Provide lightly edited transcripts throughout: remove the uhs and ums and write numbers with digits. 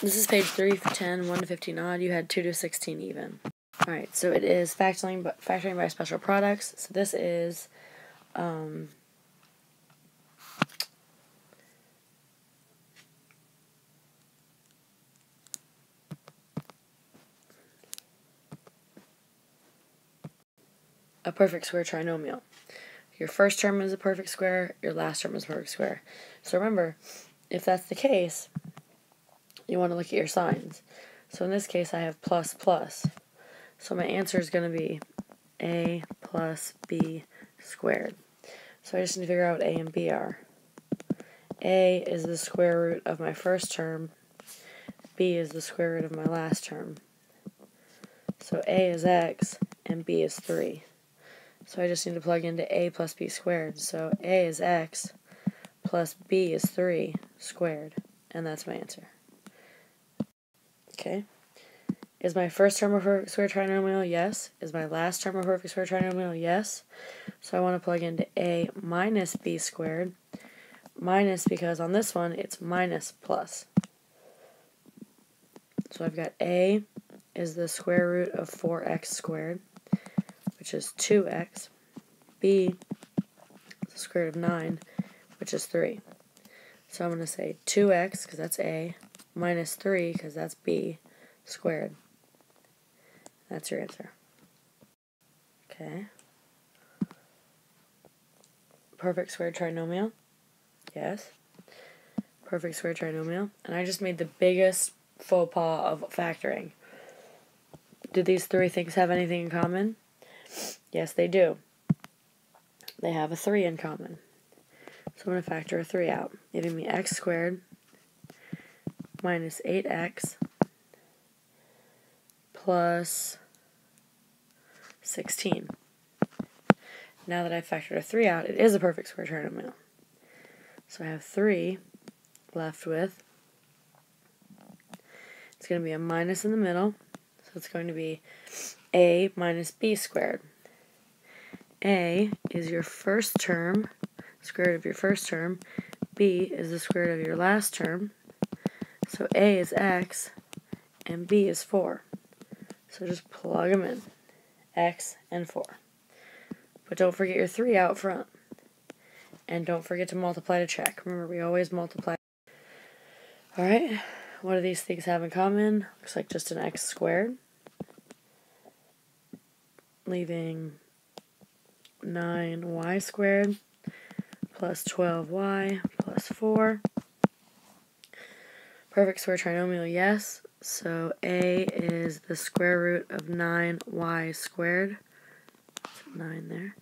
This is page 3 for 10, 1 to 15 odd. You had 2 to 16 even. Alright, so it is factoring by special products. So this is a perfect square trinomial. Your first term is a perfect square, your last term is a perfect square. So remember, if that's the case, you want to look at your signs. So in this case, I have plus plus. So my answer is going to be a plus b squared. So I just need to figure out what a and b are. A is the square root of my first term. B is the square root of my last term. So a is x and b is 3. So I just need to plug into a plus b squared. So a is x plus b is 3 squared. And that's my answer. Okay. Is my first term a perfect square trinomial? Yes. Is my last term a perfect square trinomial? Yes. So I want to plug into a minus b squared. Minus because on this one it's minus plus. So I've got a is the square root of 4x squared, which is 2x. B is the square root of 9, which is 3. So I'm going to say 2x, because that's a, minus 3, because that's b, squared. That's your answer. Okay. Perfect square trinomial. Yes. Perfect square trinomial. And I just made the biggest faux pas of factoring. Do these three things have anything in common? Yes, they do. They have a 3 in common. So I'm going to factor a 3 out, giving me x squared minus 8x plus 16. Now that I've factored a 3 out, it is a perfect square trinomial. So I have 3 left with, it's going to be a minus in the middle, so it's going to be a minus b squared. A is your first term, square root of your first term. B is the square root of your last term. So a is x, and b is 4. So just plug them in, x and 4. But don't forget your 3 out front. And don't forget to multiply to check. Remember, we always multiply. Alright, what do these things have in common? Looks like just an x squared. Leaving 9y squared plus 12y plus 4. Perfect square trinomial, yes. So a is the square root of 9y squared. So 9 there.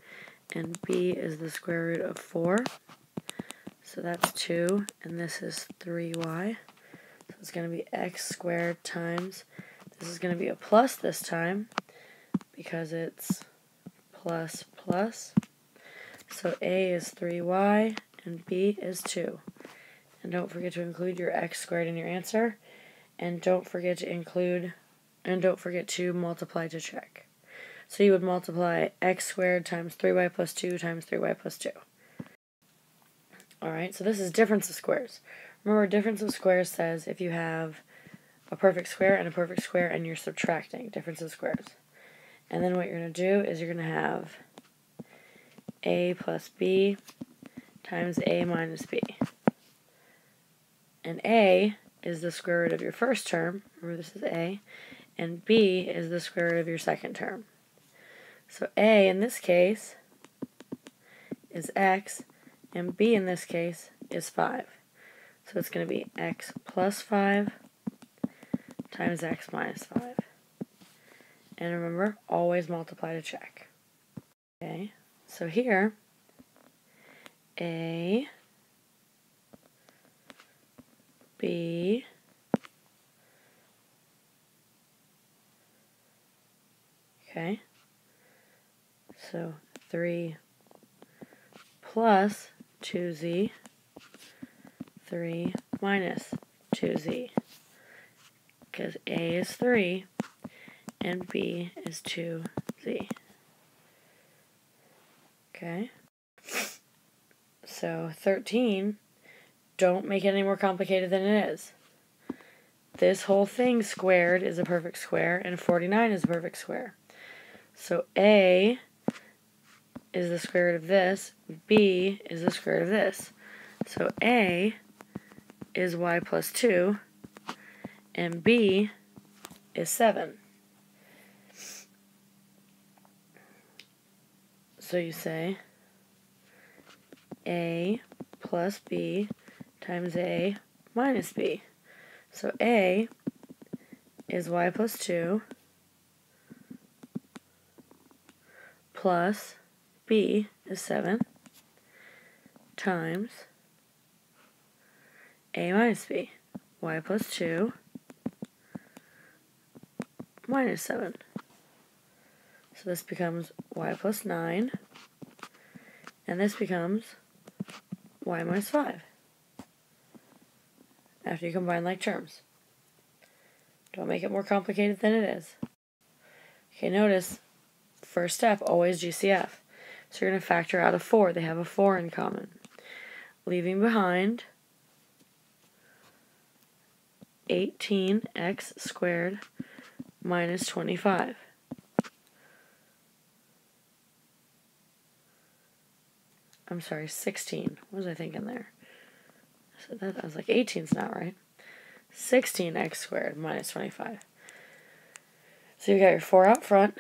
And b is the square root of 4. So that's 2, and this is 3y. So it's going to be x squared times, this is going to be a plus this time, because it's plus plus. So a is 3y, and b is 2. And don't forget to include your x squared in your answer, and don't forget to multiply to check. So you would multiply x squared times 3y plus 2 times 3y plus 2. Alright, so this is difference of squares. Remember, difference of squares says if you have a perfect square and you're subtracting difference of squares. And then what you're going to do is you're going to have a plus b times a minus b. And a is the square root of your first term, remember this is a, and b is the square root of your second term. So a in this case is x, and b in this case is 5. So it's going to be x plus 5 times x minus 5. And remember, always multiply to check. Okay, so here, a, b, okay, so 3 plus 2z, 3 minus 2z, because a is 3 and b is 2z. Okay, so 13, don't make it any more complicated than it is. this whole thing squared is a perfect square, and 49 is a perfect square. So A is the square root of this, B is the square root of this. So A is y plus 2, and B is 7. So you say A plus B times A minus B. So A is y plus 2 plus B is 7 times A minus B. Y plus 2 minus 7. So this becomes y plus 9, and this becomes y minus 5 after you combine like terms. Don't make it more complicated than it is. Okay, notice, first step, always GCF. So you're going to factor out a 4. They have a 4 in common. Leaving behind 18x squared minus 25. I'm sorry, 16. What was I thinking there? I was like, 18's not right. 16x squared minus 25. So you got your 4 out front,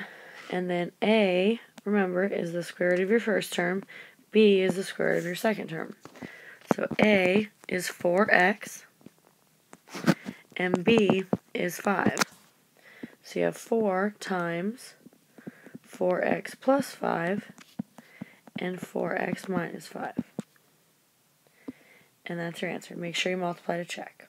and then A, remember, is the square root of your first term. B is the square root of your second term. So A is 4x, and B is 5. So you have 4 times 4x plus 5 and 4x minus 5. And that's your answer. Make sure you multiply to check.